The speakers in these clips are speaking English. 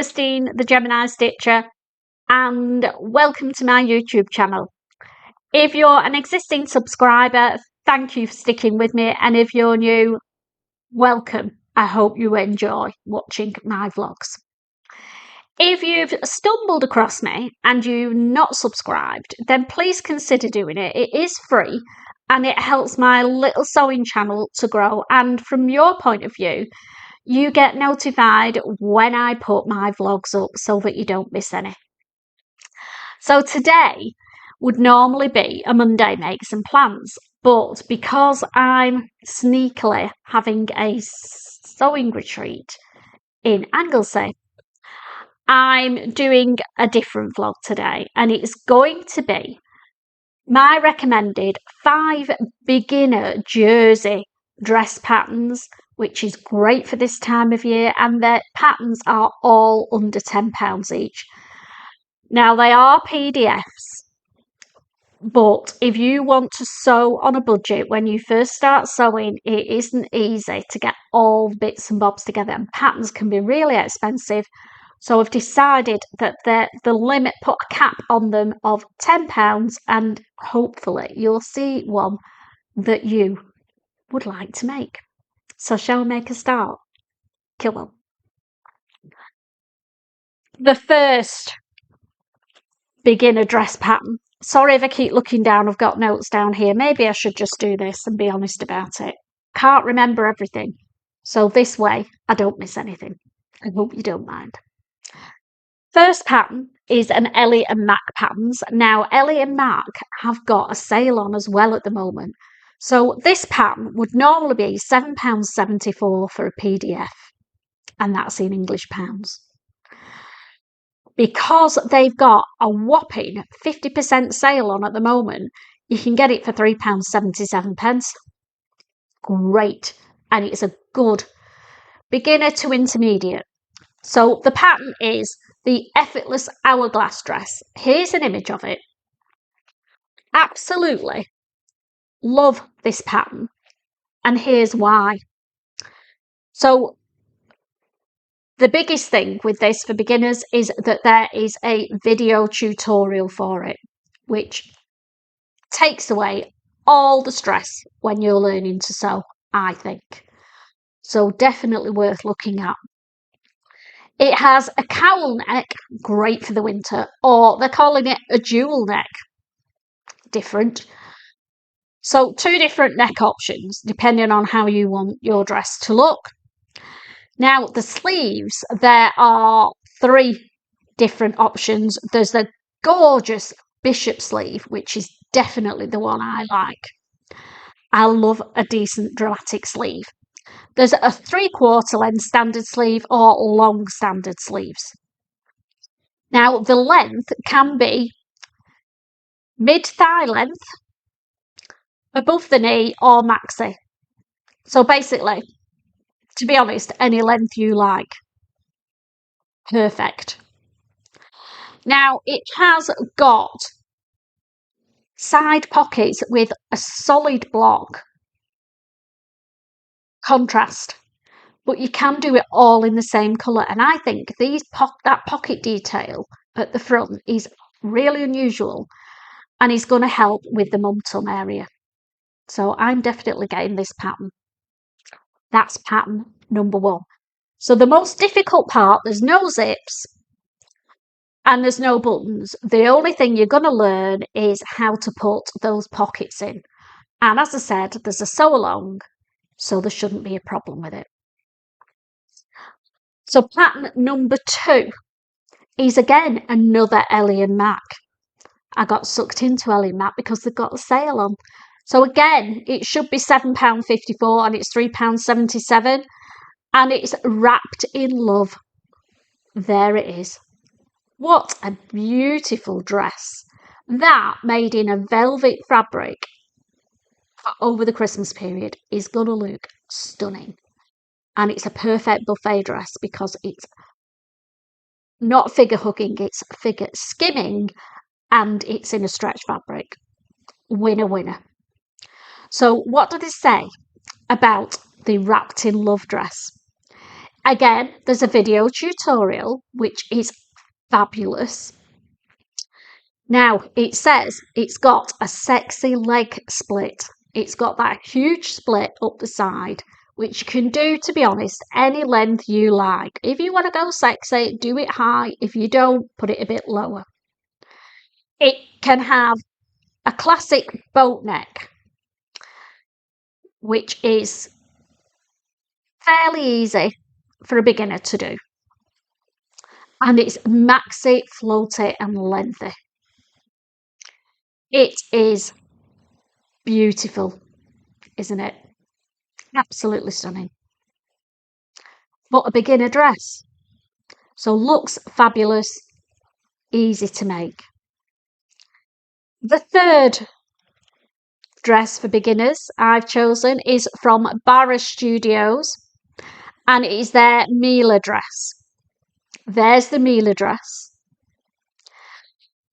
Christine, the Gemini Stitcher, and welcome to my YouTube channel. If you're an existing subscriber, thank you for sticking with me, and if you're new, welcome. I hope you enjoy watching my vlogs. If you've stumbled across me and you're not subscribed, then please consider doing it. It is free and it helps my little sewing channel to grow, and from your point of view, you get notified when I put my vlogs up so that you don't miss any. So today would normally be a Monday make some plans, but because I'm sneakily having a sewing retreat in Anglesey, I'm doing a different vlog today, and it's going to be my recommended 5 beginner jersey dress patterns, which is great for this time of year, and the patterns are all under £10 each. Now, they are PDFs, but if you want to sew on a budget, when you first start sewing, it isn't easy to get all bits and bobs together, and patterns can be really expensive. So I've decided that the limit, put a cap on them of £10, and hopefully you'll see one that you would like to make. So shall we make a start? Come on. The first beginner dress pattern. Sorry if I keep looking down, I've got notes down here. Maybe I should just do this and be honest about it. Can't remember everything. So this way I don't miss anything. I hope you don't mind. First pattern is an Ellie and Mac patterns. Now, Ellie and Mac have got a sale on as well at the moment. So this pattern would normally be £7.74 for a PDF, and that's in English pounds. Because they've got a whopping 50% sale on at the moment, you can get it for £3.77. Great, and it's a good beginner to intermediate. So the pattern is the Effortless Hourglass dress. Here's an image of it. Absolutely love this pattern, and here's why. So the biggest thing with this for beginners is that there is a video tutorial for it, which takes away all the stress when you're learning to sew, I think. So definitely worth looking at. It has a cowl neck, great for the winter, or they're calling it a dual neck. Different. So 2 different neck options depending on how you want your dress to look. Now, the sleeves, there are 3 different options. There's the gorgeous bishop sleeve, which is definitely the one I like. I love a decent dramatic sleeve. There's a 3/4 length standard sleeve or long standard sleeves. Now, the length can be mid-thigh length, above the knee, or maxi. So basically, to be honest, any length you like. Perfect. Now, it has got side pockets with a solid block contrast, but you can do it all in the same colour, and I think that pocket detail at the front is really unusual and is going to help with the mum-tum area. So I'm definitely getting this pattern. That's pattern number 1. So the most difficult part, there's no zips and there's no buttons. The only thing you're going to learn is how to put those pockets in. And as I said, there's a sew along, so there shouldn't be a problem with it. So pattern number 2 is again another Ellie and Mac. I got sucked into Ellie and Mac because they've got a sale on. So again, it should be £7.54 and it's £3.77, and it's wrapped in love. There it is. What a beautiful dress. That, made in a velvet fabric over the Christmas period, is going to look stunning. And it's a perfect buffet dress because it's not figure hugging, it's figure skimming, and it's in a stretch fabric. Winner, winner. So what did it say about the wrapped in love dress? Again, there's a video tutorial, which is fabulous. Now, it says it's got a sexy leg split. It's got that huge split up the side, which you can do, to be honest, any length you like. If you want to go sexy, do it high. If you don't, put it a bit lower. It can have a classic boat neck, which is fairly easy for a beginner to do. And it's maxi, floaty and lengthy. It is beautiful, isn't it? Absolutely stunning. But a beginner dress. So looks fabulous, easy to make. The third dress for beginners I've chosen is from BARA Studios, and it is their Mila dress. There's the Mila dress.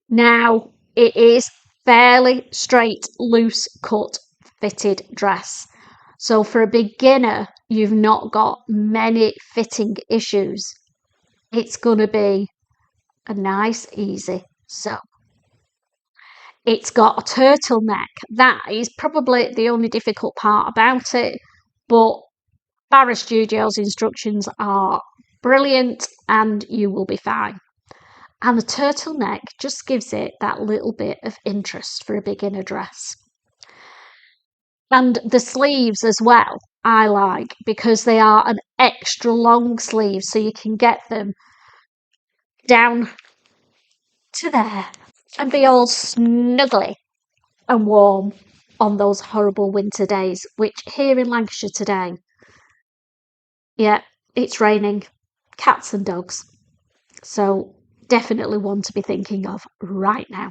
Now, it is fairly straight, loose cut fitted dress. So for a beginner, you've not got many fitting issues. It's going to be a nice, easy sew. It's got a turtleneck. That is probably the only difficult part about it, but BARA Studios instructions are brilliant and you will be fine. And the turtleneck just gives it that little bit of interest for a beginner dress. And the sleeves as well, I like, because they are an extra long sleeve, so you can get them down to there and be all snuggly and warm on those horrible winter days, which here in Lancashire today, yeah, it's raining cats and dogs. So definitely one to be thinking of right now.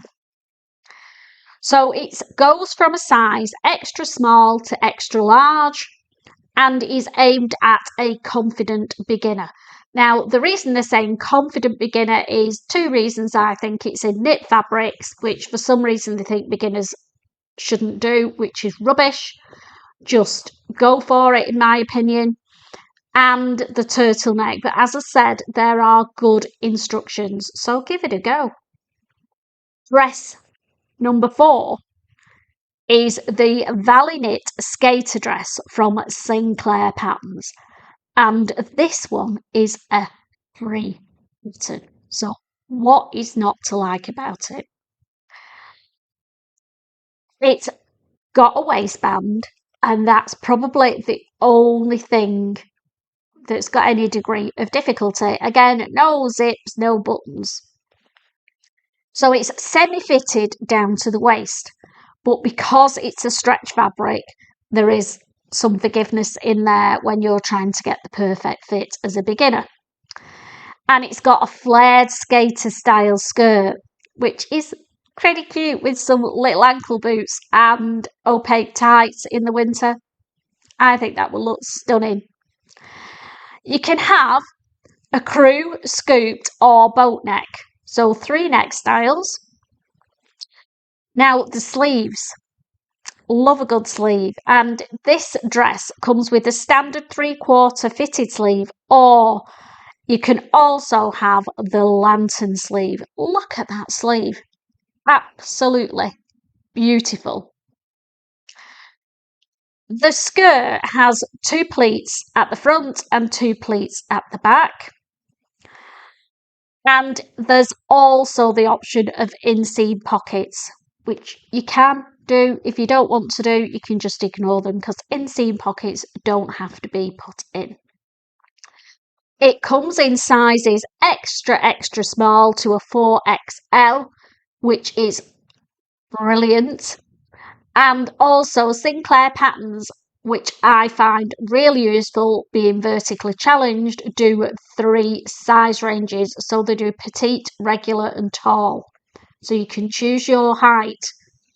So it goes from a size extra small to extra large and is aimed at a confident beginner. Now, the reason they're saying confident beginner is two reasons. I think it's in knit fabrics, which for some reason they think beginners shouldn't do, which is rubbish. Just go for it, in my opinion. And the turtleneck. But as I said, there are good instructions, so give it a go. Dress number 4 is the Valley Knit skater dress from Sinclair Patterns. And this one is a free button. So what is not to like about it? It's got a waistband, and that's probably the only thing that's got any degree of difficulty. Again, no zips, no buttons. So it's semi-fitted down to the waist, but because it's a stretch fabric, there is some forgiveness in there when you're trying to get the perfect fit as a beginner. And it's got a flared skater style skirt, which is pretty cute with some little ankle boots and opaque tights in the winter. I think that will look stunning. You can have a crew, scooped or boat neck. So 3 neck styles. Now the sleeves. Love a good sleeve. And this dress comes with a standard 3/4 fitted sleeve, or you can also have the lantern sleeve. Look at that sleeve. Absolutely beautiful. The skirt has 2 pleats at the front and 2 pleats at the back. And there's also the option of inseam pockets, which you can do. If you don't want to do, you can just ignore them, because inseam pockets don't have to be put in. It comes in sizes extra, extra small to a 4XL, which is brilliant. And also Sinclair Patterns, which I find really useful, being vertically challenged, do 3 size ranges. So they do petite, regular and tall. So you can choose your height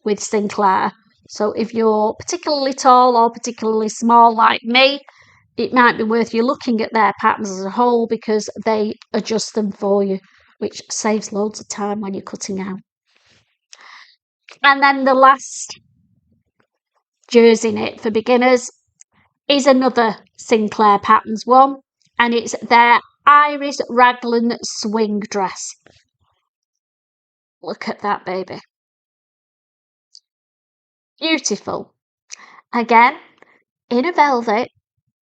with Sinclair. So if you're particularly tall or particularly small like me, it might be worth you looking at their patterns as a whole, because they adjust them for you, which saves loads of time when you're cutting out. And then the last jersey knit for beginners is another Sinclair Patterns one, and it's their Iris Raglan swing dress. Look at that, baby. Beautiful. Again, in a velvet,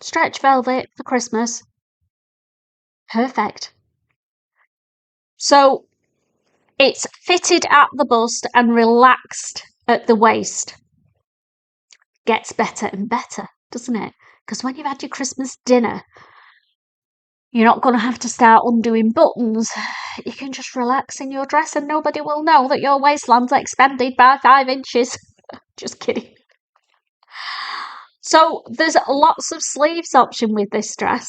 stretch velvet for Christmas. Perfect. So it's fitted at the bust and relaxed at the waist. Gets better and better, doesn't it? Because when you've had your Christmas dinner, you're not going to have to start undoing buttons. You can just relax in your dress and nobody will know that your waistline's expanded by 5 inches. Just kidding. So there's lots of sleeves option with this dress.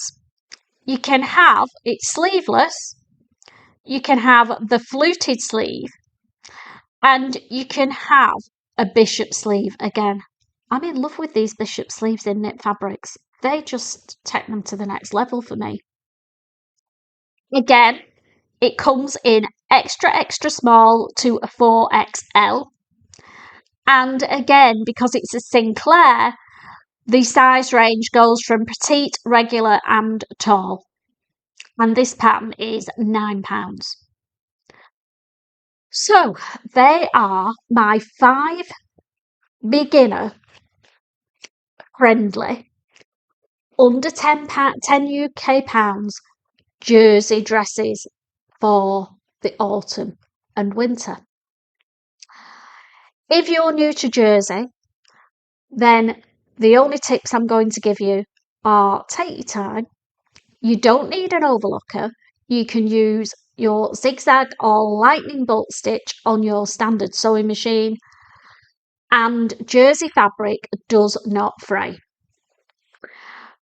You can have it sleeveless, you can have the fluted sleeve, and you can have a bishop sleeve again. I'm in love with these bishop sleeves in knit fabrics. They just take them to the next level for me. Again, it comes in extra small to a 4XL. And again, because it's a Sinclair, the size range goes from petite, regular and tall. And this pattern is £9. So they are my 5 beginner friendly, under 10 UK pounds jersey dresses for the autumn and winter. If you're new to jersey, then the only tips I'm going to give you are take your time. You don't need an overlocker. You can use your zigzag or lightning bolt stitch on your standard sewing machine, and jersey fabric does not fray.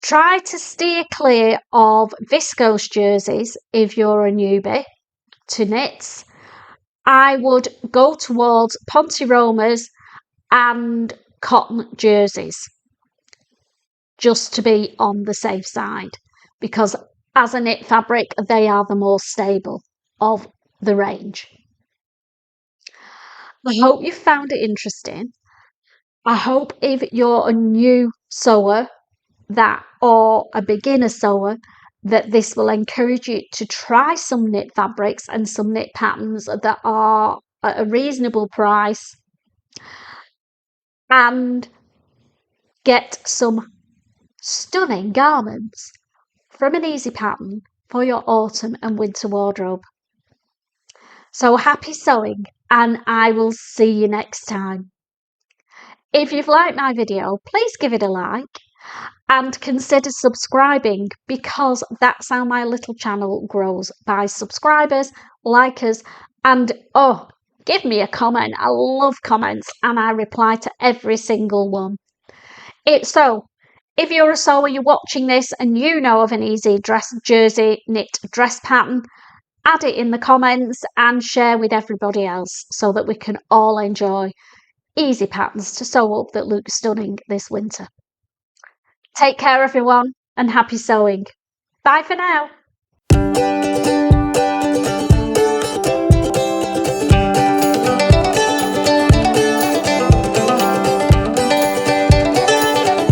Try to steer clear of viscose jerseys if you're a newbie to knits. I would go towards Ponte Romas and cotton jerseys just to be on the safe side, because as a knit fabric they are the more stable of the range. I hope you found it interesting. I hope if you're a new sewer or a beginner sewer, that this will encourage you to try some knit fabrics and some knit patterns that are at a reasonable price and get some stunning garments from an easy pattern for your autumn and winter wardrobe. So happy sewing, and I will see you next time. If you've liked my video, please give it a like and consider subscribing, because that's how my little channel grows, by subscribers, likers, and give me a comment. I love comments and I reply to every single one. So if you're a sewer, you're watching this and you know of an easy jersey knit dress pattern, add it in the comments and share with everybody else so that we can all enjoy easy patterns to sew up that look stunning this winter. Take care, everyone, and happy sewing. Bye for now.